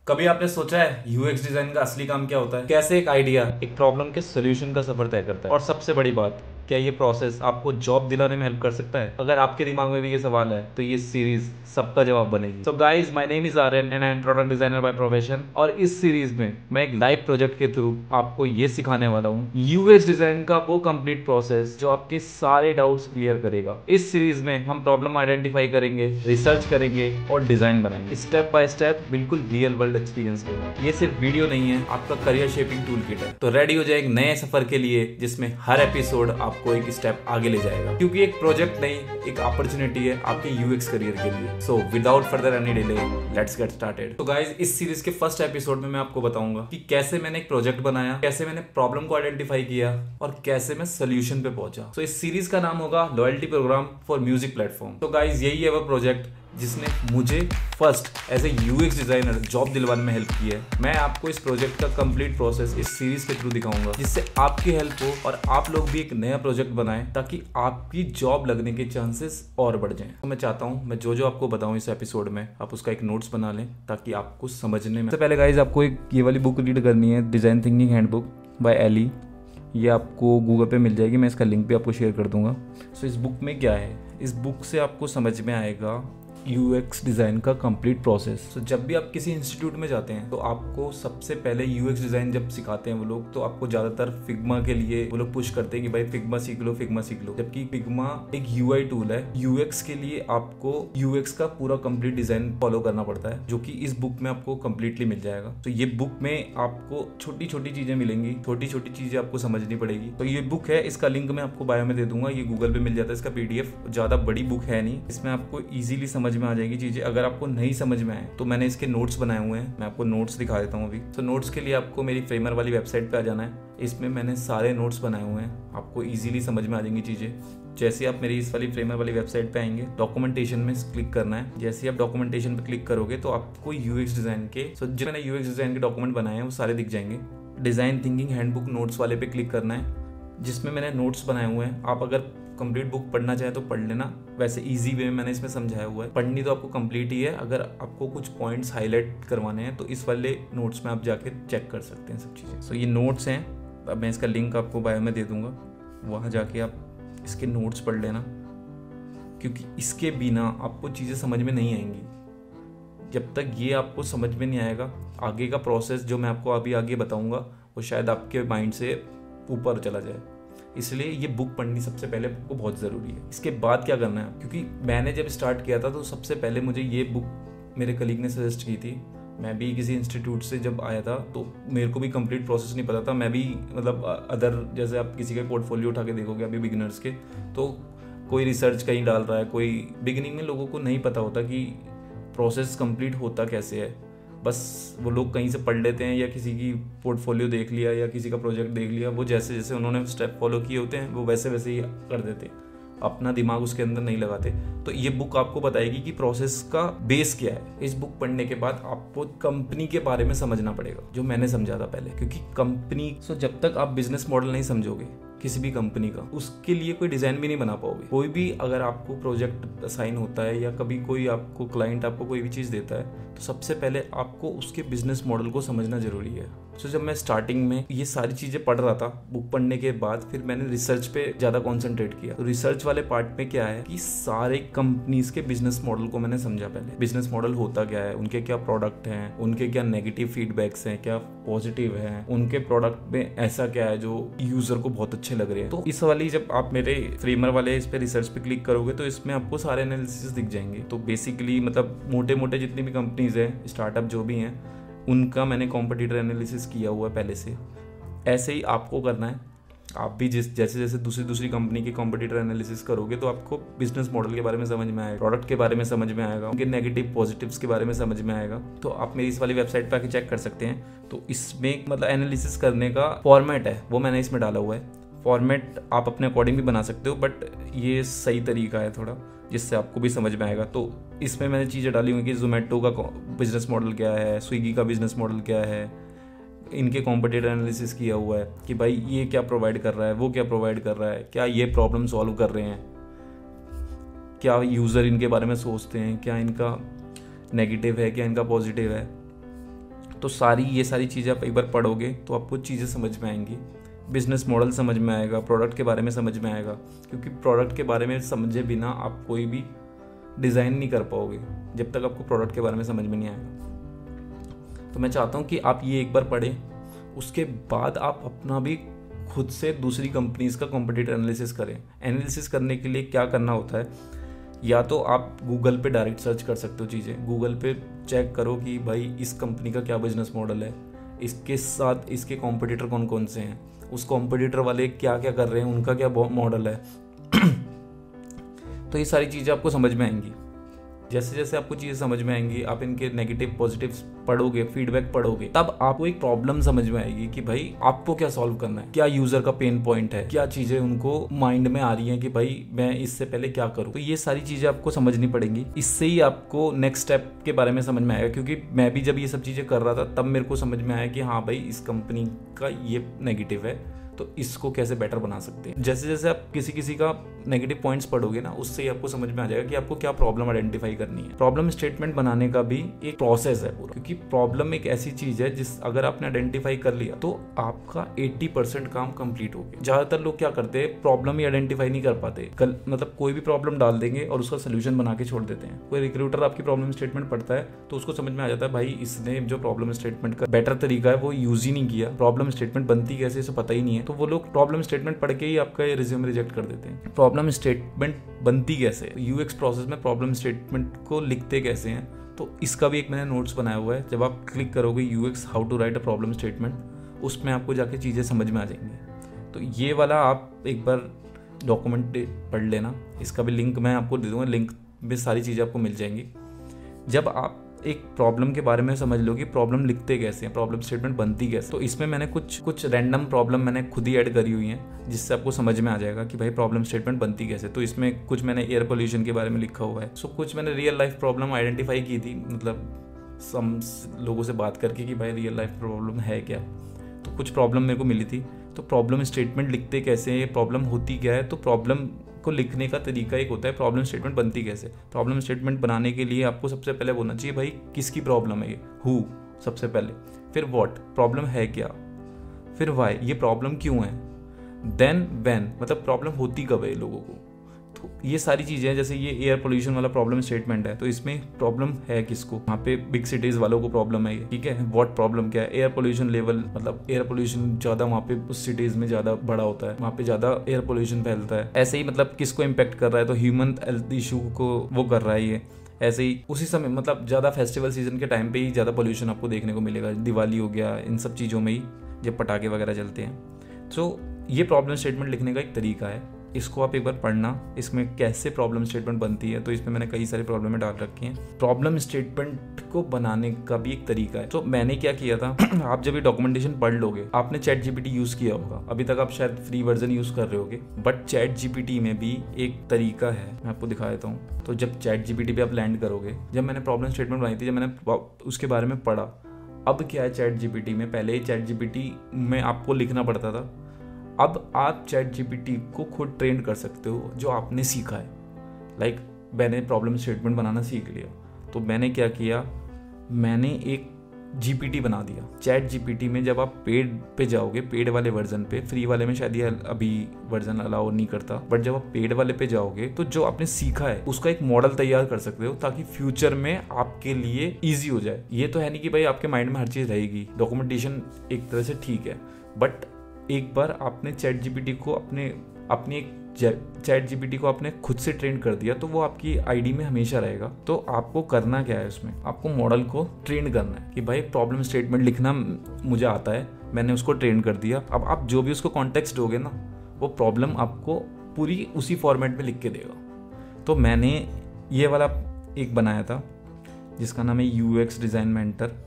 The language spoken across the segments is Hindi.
कभी आपने सोचा है यूएक्स डिजाइन का असली काम क्या होता है? कैसे एक आइडिया एक प्रॉब्लम के सोल्यूशन का सफर तय करता है? और सबसे बड़ी बात, क्या ये प्रोसेस आपको जॉब दिलाने में हेल्प कर सकता है? अगर आपके दिमाग में भी ये सवाल है तो ये सीरीज सबका जवाब बनेगी। So guys, my name is Aryan and I am product designer by profession. और इस सीरीज में मैं एक लाइव प्रोजेक्ट के थ्रू आपको ये सिखाने वाला हूँ यूएक्स डिजाइन का वो कंप्लीट प्रोसेस जो आपके सारे डाउट्स क्लियर करेगा। इस सीरीज में हम प्रॉब्लम आइडेंटिफाई करेंगे, रिसर्च करेंगे और डिजाइन बनाएंगे स्टेप बाय स्टेप, बिल्कुल रियल वर्ल्ड एक्सपीरियंस के। ये सिर्फ वीडियो नहीं है, आपका करियर शेपिंग टूल किट है। तो रेडी हो जाए एक नए सफर के लिए जिसमें हर एपिसोड आपको एक स्टेप आगे ले जाएगा, क्योंकि एक प्रोजेक्ट नहीं, एक अपॉर्चुनिटी है आपके यूएक्स करियर के लिए। So without further any delay, let's get started. तो गाइस, इस सीरीज के फर्स्ट एपिसोड में मैं आपको बताऊंगा कि कैसे मैंने एक प्रोजेक्ट बनाया, कैसे मैंने प्रॉब्लम को आइडेंटिफाई किया और कैसे मैं सोल्यूशन पे पहुंचा। तो इस सीरीज का नाम होगा loyalty program for music platform. तो गाइस, यही है वो प्रोजेक्ट जिसने मुझे first as a UX designer job दिलवाने में हेल्प की है। मैं आपको इस प्रोजेक्ट का कंप्लीट प्रोसेस इस सीरीज के थ्रू दिखाऊंगा, जिससे आपकी हेल्प हो और आप लोग भी एक नया प्रोजेक्ट बनाएं, ताकि आपकी जॉब लगने के चांसेस और बढ़ जाएं। तो मैं चाहता हूं मैं जो जो आपको बताऊं इस एपिसोड में, आप उसका एक नोट्स बना लें ताकि आपको समझने में। सबसे पहले गाइज, आपको एक ये वाली बुक रीड करनी है, design thinking handbook by Ellie. ये आपको गूगल पे मिल जाएगी, मैं इसका लिंक भी आपको शेयर कर दूंगा। सो इस बुक में क्या है, इस बुक से आपको समझ में आएगा यूएक्स डिज़ाइन का कंप्लीट प्रोसेस। तो जब भी आप किसी इंस्टीट्यूट में जाते हैं तो आपको सबसे पहले यूएक्स डिज़ाइन जब सिखाते हैं वो लोग, तो आपको ज़्यादातर फिग्मा के लिए वो लोग पुश करते हैं कि भाई फिग्मा सीख लो, फिग्मा सीख लो। जबकि फिग्मा एक यूआई टूल है, यूएक्स के लिए आपको यूएक्स का पूरा कंप्लीट डिज़ाइन फॉलो करना पड़ता है, जो कि इस बुक में आपको कंप्लीटली मिल जाएगा। तो ये बुक में आपको छोटी छोटी चीज़ें मिलेंगी, छोटी छोटी चीज़ें आपको समझनी पड़ेगी। तो ये बुक है, इसका लिंक मैं आपको बायो में दे दूंगा, ये गूगल पे मिल जाता है। इसका पीडीएफ ज़्यादा बड़ी बुक है नहीं, इसमें आपको ईजिली समझ में आ जाएगी चीजें। अगर आपको नहीं समझ में आए तो मैंने इसके नोट्स बनाए हुए हैं, मैं आपको नोट्स दिखा देता हूँ अभी। तो नोट्स के लिए आपको मेरी फ्रेमर वाली वेबसाइट पे आ जाना है, इसमें मैंने सारे नोट्स बनाए हुए हैं, आपको इजीली समझ में आ जाएंगी चीजें। जैसे आप मेरी इस वाली फ्रेमर वाली वेबसाइट पे आएंगे, डॉक्यूमेंटेशन में क्लिक करना है। जैसे आप डॉक्यूमेंटेशन पे क्लिक करोगे तो आपको यूएक्स डिजाइन के जो मैंने यूएक्स डिजाइन के डॉक्यूमेंट बनाए हैं वो सारे दिख जाएंगे। डिजाइन थिंकिंग हैंडबुक नोट्स वाले पे क्लिक करना है, जिसमें मैंने नोट्स बनाए हुए हैं। आप अगर कंप्लीट बुक पढ़ना चाहे तो पढ़ लेना, वैसे इजी वे में मैंने इसमें समझाया हुआ है। पढ़नी तो आपको कंप्लीट ही है, अगर आपको कुछ पॉइंट्स हाईलाइट करवाने हैं तो इस वाले नोट्स में आप जाके चेक कर सकते हैं सब चीज़ें। सो ये नोट्स हैं, अब मैं इसका लिंक आपको बायो में दे दूंगा, वहाँ जाके आप इसके नोट्स पढ़ लेना, क्योंकि इसके बिना आपको चीज़ें समझ में नहीं आएंगी। जब तक ये आपको समझ में नहीं आएगा, आगे का प्रोसेस जो मैं आपको अभी आगे बताऊंगा वो शायद आपके माइंड से ऊपर चला जाए। इसलिए ये बुक पढ़नी सबसे पहले आपको बहुत ज़रूरी है। इसके बाद क्या करना है, क्योंकि मैंने जब स्टार्ट किया था तो सबसे पहले मुझे ये बुक मेरे कलीग ने सजेस्ट की थी। मैं भी किसी इंस्टीट्यूट से जब आया था तो मेरे को भी कंप्लीट प्रोसेस नहीं पता था। मैं भी मतलब अदर, जैसे आप किसी का पोर्टफोलियो उठा के देखोगे अभी बिगिनर्स के, तो कोई रिसर्च कहीं डाल रहा है, कोई बिगिनिंग में लोगों को नहीं पता होता कि प्रोसेस कंप्लीट होता कैसे है। बस वो लोग कहीं से पढ़ लेते हैं या किसी की पोर्टफोलियो देख लिया या किसी का प्रोजेक्ट देख लिया, वो जैसे जैसे उन्होंने स्टेप फॉलो किए होते हैं वो वैसे वैसे ही कर देते हैं, अपना दिमाग उसके अंदर नहीं लगाते। तो ये बुक आपको बताएगी कि प्रोसेस का बेस क्या है। इस बुक पढ़ने के बाद आपको कंपनी के बारे में समझना पड़ेगा, जो मैंने समझा था पहले, क्योंकि कंपनी जब तक आप बिजनेस मॉडल नहीं समझोगे किसी भी कंपनी का, उसके लिए कोई डिजाइन भी नहीं बना पाओगे। कोई भी अगर आपको प्रोजेक्ट असाइन होता है या कभी कोई आपको क्लाइंट आपको कोई भी चीज़ देता है, तो सबसे पहले आपको उसके बिजनेस मॉडल को समझना जरूरी है। तो जब मैं स्टार्टिंग में ये सारी चीज़ें पढ़ रहा था, बुक पढ़ने के बाद फिर मैंने रिसर्च पे ज़्यादा कॉन्सेंट्रेट किया। तो रिसर्च वाले पार्ट में क्या है कि सारे कंपनीज के बिजनेस मॉडल को मैंने समझा। पहले बिजनेस मॉडल होता क्या है, उनके क्या प्रोडक्ट हैं, उनके क्या नेगेटिव फीडबैक्स हैं, क्या पॉजिटिव हैं, उनके प्रोडक्ट में ऐसा क्या है जो यूजर को बहुत अच्छे लग रहे हैं। तो इस वाली जब आप मेरे फ्रेमर वाले इस पे रिसर्च पे क्लिक करोगे तो इसमें आपको सारे एनालिसिस दिख जाएंगे। तो बेसिकली मतलब मोटे मोटे जितनी भी कंपनीज हैं, स्टार्टअप जो भी हैं, उनका मैंने कॉम्पिटिटर एनालिसिस किया हुआ है पहले से। ऐसे ही आपको करना है। आप भी जैसे जैसे दूसरी कंपनी के कॉम्पिटिटर एनालिसिस करोगे तो आपको बिजनेस मॉडल के बारे में समझ में आएगा, प्रोडक्ट के बारे में समझ में आएगा, उनके नेगेटिव पॉजिटिव्स के बारे में समझ में आएगा। तो आप मेरी इस वाली वेबसाइट पर आके चेक कर सकते हैं। तो इसमें मतलब एनालिसिस करने का फॉर्मेट है वो मैंने इसमें डाला हुआ है। फॉर्मेट आप अपने अकॉर्डिंग भी बना सकते हो, बट ये सही तरीका है थोड़ा, जिससे आपको भी समझ में आएगा। तो इसमें मैंने चीज़ें डाली हुई कि जोमेटो का बिजनेस मॉडल क्या है, स्विगी का बिजनेस मॉडल क्या है, इनके कॉम्पिटिटर एनालिसिस किया हुआ है कि भाई ये क्या प्रोवाइड कर रहा है, वो क्या प्रोवाइड कर रहा है, क्या ये प्रॉब्लम सॉल्व कर रहे हैं, क्या यूज़र इनके बारे में सोचते हैं, क्या इनका नेगेटिव है, क्या इनका पॉजिटिव है। तो ये सारी चीज़ें आप एक बार पढ़ोगे तो आपको चीज़ें समझ में आएंगी, बिजनेस मॉडल समझ में आएगा, प्रोडक्ट के बारे में समझ में आएगा, क्योंकि प्रोडक्ट के बारे में समझे बिना आप कोई भी डिज़ाइन नहीं कर पाओगे जब तक आपको प्रोडक्ट के बारे में समझ में नहीं आएगा। तो मैं चाहता हूँ कि आप ये एक बार पढ़ें, उसके बाद आप अपना भी खुद से दूसरी कंपनीज़ का कॉम्पिटिटिव एनालिसिस करें। एनालिसिस करने के लिए क्या करना होता है, या तो आप गूगल पे डायरेक्ट सर्च कर सकते हो चीज़ें, गूगल पे चेक करो कि भाई इस कंपनी का क्या बिजनेस मॉडल है, इसके साथ इसके कॉम्पिटिटर कौन कौन से हैं, उस कॉम्पिटिटर वाले क्या क्या कर रहे हैं, उनका क्या मॉडल है। तो ये सारी चीज़ें आपको समझ में आएंगी। जैसे जैसे आपको चीज़ें समझ में आएंगी, आप इनके नेगेटिव पॉजिटिव्स पढ़ोगे, फीडबैक पढ़ोगे, तब आपको एक प्रॉब्लम समझ में आएगी कि भाई आपको क्या सॉल्व करना है, क्या यूजर का पेन पॉइंट है, क्या चीज़ें उनको माइंड में आ रही हैं कि भाई मैं इससे पहले क्या करूँ। तो ये सारी चीज़ें आपको समझनी पड़ेंगी, इससे ही आपको नेक्स्ट स्टेप के बारे में समझ में आएगा। क्योंकि मैं भी जब ये सब चीज़ें कर रहा था तब मेरे को समझ में आया कि हाँ भाई इस कंपनी का ये नेगेटिव है, तो इसको कैसे बेटर बना सकते हैं। जैसे जैसे आप किसी का नेगेटिव पॉइंट्स पढ़ोगे ना, उससे ही आपको समझ में आ जाएगा कि आपको क्या प्रॉब्लम आइडेंटिफाई करनी है। प्रॉब्लम स्टेटमेंट बनाने का भी एक प्रोसेस है पूरा, क्योंकि प्रॉब्लम एक ऐसी चीज है जिस अगर आपने आइडेंटिफाई कर लिया तो आपका 80% काम कंप्लीट हो गया। ज्यादातर लोग क्या करते हैं, प्रॉब्लम ही आइडेंटिफाई नहीं कर पाते, मतलब कोई भी प्रॉब्लम डाल देंगे और उसका सोल्यूशन बना के छोड़ देते हैं। कोई रिक्रूटर आपकी प्रॉब्लम स्टेटमेंट पढ़ता है तो उसको समझ में आ जाता है भाई इसने जो प्रॉब्लम स्टेटमेंट का बेटर तरीका है वो यूज ही नहीं किया, प्रॉब्लम स्टेटमेंट बनती कैसे इसे पता ही नहीं है। तो वो लोग प्रॉब्लम स्टेटमेंट पढ़ के ही आपका रिज्यूम रिजेक्ट कर देते हैं। प्रॉब्लम स्टेटमेंट बनती कैसे, यूएक्स प्रोसेस में प्रॉब्लम स्टेटमेंट को लिखते कैसे हैं, तो इसका भी एक मैंने नोट्स बनाया हुआ है। जब आप क्लिक करोगे UX how to write a problem statement, उसमें आपको जाके चीज़ें समझ में आ जाएंगी। तो ये वाला आप एक बार डॉक्यूमेंट पढ़ लेना, इसका भी लिंक मैं आपको दे दूंगा, लिंक में सारी चीज़ें आपको मिल जाएंगी। जब आप एक प्रॉब्लम के बारे में समझ लो कि प्रॉब्लम लिखते कैसे हैं, प्रॉब्लम स्टेटमेंट बनती कैसे, तो इसमें मैंने कुछ रैंडम प्रॉब्लम मैंने खुद ही ऐड करी हुई हैं, जिससे आपको समझ में आ जाएगा कि भाई प्रॉब्लम स्टेटमेंट बनती कैसे। तो इसमें कुछ मैंने एयर पोल्यूशन के बारे में लिखा हुआ है, सो कुछ मैंने रियल लाइफ प्रॉब्लम आइडेंटिफाई की थी, मतलब सम लोगों से बात करके कि भाई रियल लाइफ प्रॉब्लम है क्या, तो कुछ प्रॉब्लम मेरे को मिली थी। तो प्रॉब्लम स्टेटमेंट लिखते कैसे हैं, प्रॉब्लम होती क्या है, तो प्रॉब्लम को लिखने का तरीका एक होता है प्रॉब्लम स्टेटमेंट बनती कैसे। प्रॉब्लम स्टेटमेंट बनाने के लिए आपको सबसे पहले बोलना चाहिए भाई किसकी प्रॉब्लम है ये, हु सबसे पहले, फिर व्हाट प्रॉब्लम है क्या, फिर व्हाई ये प्रॉब्लम क्यों है, देन व्हेन मतलब प्रॉब्लम होती कब है लोगों को। तो ये सारी चीज़ें हैं। जैसे ये एयर पोल्यूशन वाला प्रॉब्लम स्टेटमेंट है, तो इसमें प्रॉब्लम है किसको, वहाँ पे बिग सिटीज़ वालों को प्रॉब्लम है, ठीक है। व्हाट प्रॉब्लम क्या है, एयर पोल्यूशन लेवल, मतलब एयर पोल्यूशन ज़्यादा वहाँ पे उस सिटीज़ में ज़्यादा बड़ा होता है, वहाँ पे ज़्यादा एयर पोल्यूशन फैलता है। ऐसे ही मतलब किसको इम्पेक्ट कर रहा है, तो ह्यूमन हेल्थ इशू को वो कर रहा है ये। ऐसे ही उसी समय मतलब ज़्यादा फेस्टिवल सीजन के टाइम पे ही ज़्यादा पोल्यूशन आपको देखने को मिलेगा, दिवाली हो गया, इन सब चीज़ों में ही जब पटाखे वगैरह चलते हैं। तो ये प्रॉब्लम स्टेटमेंट लिखने का एक तरीका है, इसको आप एक बार पढ़ना, इसमें कैसे प्रॉब्लम स्टेटमेंट बनती है। तो इसमें मैंने कई सारी प्रॉब्लमें डाल रखी हैं। प्रॉब्लम स्टेटमेंट को बनाने का भी एक तरीका है। तो मैंने क्या किया था आप जब ये डॉक्यूमेंटेशन पढ़ लोगे, आपने चैट जीपीटी यूज़ किया होगा, अभी तक आप शायद फ्री वर्जन यूज़ कर रहे होगे, बट चैट जीपीटी में भी एक तरीका है, मैं आपको दिखा देता हूँ। तो जब चैट जीपीटी पे आप लैंड करोगे, जब मैंने प्रॉब्लम स्टेटमेंट बनाई थी, जब मैंने उसके बारे में पढ़ा, अब क्या है चैट जीपीटी में, पहले ही चैट जीपीटी में आपको लिखना पड़ता था, अब आप चैट जीपीटी को खुद ट्रेन कर सकते हो जो आपने सीखा है। लाइक मैंने प्रॉब्लम स्टेटमेंट बनाना सीख लिया, तो मैंने क्या किया, मैंने एक जीपीटी बना दिया चैट जीपीटी में। जब आप पेड पे जाओगे, पेड वाले वर्जन पे, फ्री वाले में शायद ये अभी वर्जन अलाउ नहीं करता, बट जब आप पेड वाले पे जाओगे तो जो आपने सीखा है उसका एक मॉडल तैयार कर सकते हो, ताकि फ्यूचर में आपके लिए ईजी हो जाए। ये तो है नहीं कि भाई आपके माइंड में हर चीज़ रहेगी, डॉक्यूमेंटेशन एक तरह से ठीक है, बट एक बार आपने चैट जीपीटी को अपनी चैट जीपीटी को आपने खुद से ट्रेन कर दिया, तो वो आपकी आईडी में हमेशा रहेगा। तो आपको करना क्या है, उसमें आपको मॉडल को ट्रेन करना है कि भाई प्रॉब्लम स्टेटमेंट लिखना मुझे आता है, मैंने उसको ट्रेन कर दिया। अब आप जो भी उसको कॉन्टेक्स्ट दोगे ना, वो प्रॉब्लम आपको पूरी उसी फॉर्मेट में लिख के देगा। तो मैंने ये वाला एक बनाया था जिसका नाम है यूएक्स डिज़ाइन मेंटर।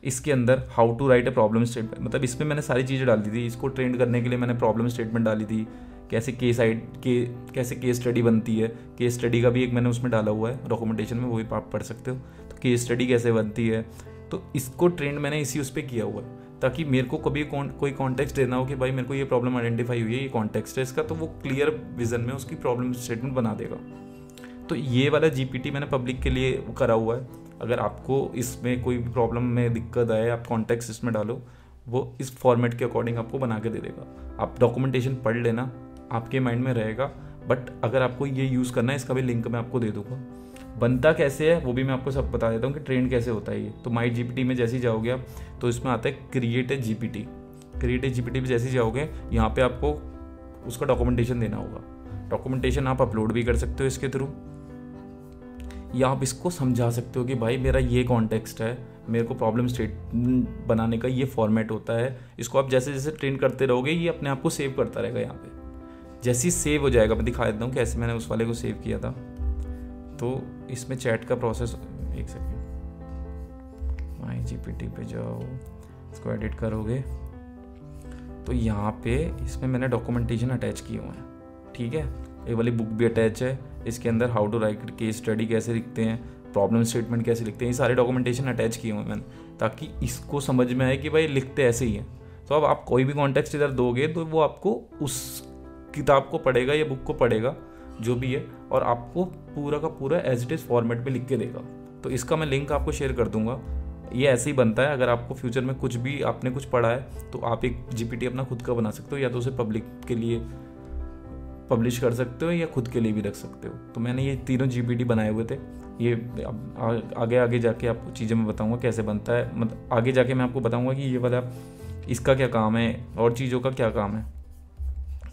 इसके अंदर how to write a problem statement, मतलब इसमें मैंने सारी चीज़ें डाल दी थी। इसको ट्रेन करने के लिए मैंने प्रॉब्लम स्टेटमेंट डाली थी, कैसे कैसे केस स्टडी बनती है, केस स्टडी का भी एक मैंने उसमें डाला हुआ है डॉक्यूमेंटेशन में, वो भी आप पढ़ सकते हो। तो केस स्टडी कैसे बनती है, तो इसको ट्रेन मैंने इसी उस पर किया हुआ है, ताकि मेरे को कभी कोई कॉन्टेक्स्ट देना हो कि भाई मेरे को ये प्रॉब्लम आइडेंटिफाई हुई है, ये कॉन्टेक्स्ट है इसका, तो वो क्लियर विजन में उसकी प्रॉब्लम स्टेटमेंट बना देगा। तो ये वाला जीपीटी मैंने पब्लिक के लिए करा हुआ है, अगर आपको इसमें कोई प्रॉब्लम में दिक्कत आए, आप कॉन्टेक्स्ट इसमें डालो, वो इस फॉर्मेट के अकॉर्डिंग आपको बना के दे देगा। आप डॉक्यूमेंटेशन पढ़ लेना, आपके माइंड में रहेगा। बट अगर आपको ये यूज़ करना है, इसका भी लिंक मैं आपको दे दूंगा। बनता कैसे है वो भी मैं आपको सब बता देता हूँ कि ट्रेंड कैसे होता है ये। तो माई जीपीटी में जैसे ही जाओगे आप, तो इसमें आता है create a GPT. Create a GPT में जैसे ही जाओगे, यहाँ पे आपको उसका डॉक्यूमेंटेशन देना होगा। डॉक्यूमेंटेशन आप अपलोड भी कर सकते हो इसके थ्रू, या आप इसको समझा सकते हो कि भाई मेरा ये कॉन्टेक्स्ट है, मेरे को प्रॉब्लम स्टेटमेंट बनाने का ये फॉर्मेट होता है। इसको आप जैसे जैसे ट्रेन करते रहोगे, ये अपने आप को सेव करता रहेगा। यहाँ पे जैसे ही सेव हो जाएगा, मैं दिखा देता हूँ कैसे मैंने उस वाले को सेव किया था। तो इसमें चैट का प्रोसेस, एक सेकेंड, माई जीपीटी पे जाओ, इसको एडिट करोगे तो यहाँ पे इसमें मैंने डॉक्यूमेंटेशन अटैच किए हुए हैं, ठीक है। ये वाली बुक भी अटैच है, इसके अंदर how to write case study कैसे लिखते हैं, प्रॉब्लम स्टेटमेंट कैसे लिखते हैं, ये सारे डॉक्यूमेंटेशन अटैच किए हुए हैं मैंने, ताकि इसको समझ में आए कि भाई लिखते ऐसे ही हैं। तो अब आप कोई भी कॉन्टेक्स्ट इधर दोगे तो वो आपको उस किताब को पढ़ेगा या बुक को पढ़ेगा जो भी है, और आपको पूरा का पूरा एज इट इज़ फॉर्मेट में लिख के देगा। तो इसका मैं लिंक आपको शेयर कर दूंगा। ये ऐसे ही बनता है। अगर आपको फ्यूचर में कुछ भी आपने कुछ पढ़ा है तो आप एक जीपीटी अपना खुद का बना सकते हो, या तो उसे पब्लिक के लिए पब्लिश कर सकते हो या खुद के लिए भी रख सकते हो। तो मैंने ये तीनों जीपीटी बनाए हुए थे। ये आगे आगे जाके आपको चीज़ें मैं बताऊंगा कैसे बनता है, मतलब आगे जाके मैं आपको बताऊंगा कि ये वाला इसका क्या काम है और चीज़ों का क्या काम है।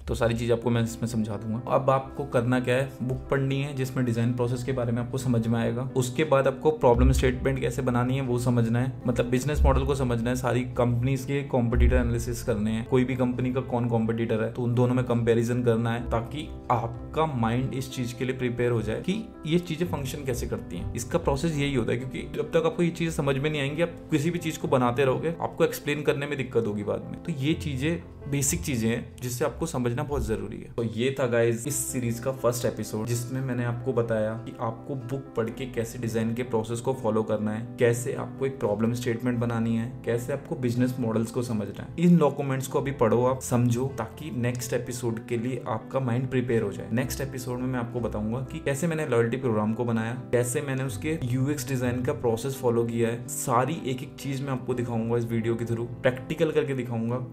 तो सारी चीज़ आपको मैं इसमें समझा दूंगा। अब आपको करना क्या है, बुक पढ़नी है जिसमें डिज़ाइन प्रोसेस के बारे में आपको समझ में आएगा। उसके बाद आपको प्रॉब्लम स्टेटमेंट कैसे बनानी है वो समझना है, मतलब बिजनेस मॉडल को समझना है, सारी कंपनीज के कॉम्पिटिटर एनालिसिस करने हैं, कोई भी कंपनी का कौन कॉम्पिटिटर है तो उन दोनों में कंपेरिजन करना है, ताकि आपका माइंड इस चीज के लिए प्रिपेयर हो जाए कि ये चीजें फंक्शन कैसे करती हैं। इसका प्रोसेस यही होता है, क्योंकि जब तक आपको ये चीजें समझ में नहीं आएंगी, आप किसी भी चीज को बनाते रहोगे, आपको एक्सप्लेन करने में दिक्कत होगी बाद में। तो ये चीजें बेसिक चीजें हैं जिससे आपको समझना बहुत जरूरी है। तो ये था गाइज इस सीरीज का फर्स्ट एपिसोड, जिसमें मैंने आपको बताया कि आपको बुक पढ़ के कैसे डिजाइन के प्रोसेस को फॉलो करना है, कैसे आपको एक प्रॉब्लम स्टेटमेंट बनानी है, कैसे आपको बिजनेस मॉडल्स को समझना है। इन डॉक्यूमेंट्स को अभी पढ़ो, आप समझो, ताकि नेक्स्ट एपिसोड के लिए आपका माइंड प्रिपेयर हो जाए। नेक्स्ट एपिसोड में मैं आपको बताऊंगा कि कैसे मैंने लॉयल्टी प्रोग्राम को बनाया, कैसे मैंने उसके यूएक्स डिजाइन का प्रोसेस फॉलो किया है। सारी एक एक चीज मैं आपको दिखाऊंगा इस वीडियो के थ्रू, प्रैक्टिकल करके दिखाऊंगा।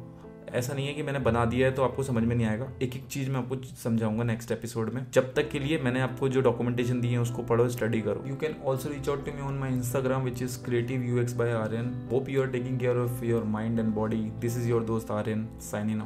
ऐसा नहीं है कि मैंने बना दिया है तो आपको समझ में नहीं आएगा, एक एक चीज मैं आपको समझाऊंगा नेक्स्ट एपिसोड में। जब तक के लिए मैंने आपको जो डॉक्यूमेंटेशन दी है उसको पढ़ो, स्टडी करो। You can also reach out to me on my Instagram which is creative UX by Aryan. Hope you are taking care of your mind and body. This is your दोस्त Aryan signing out.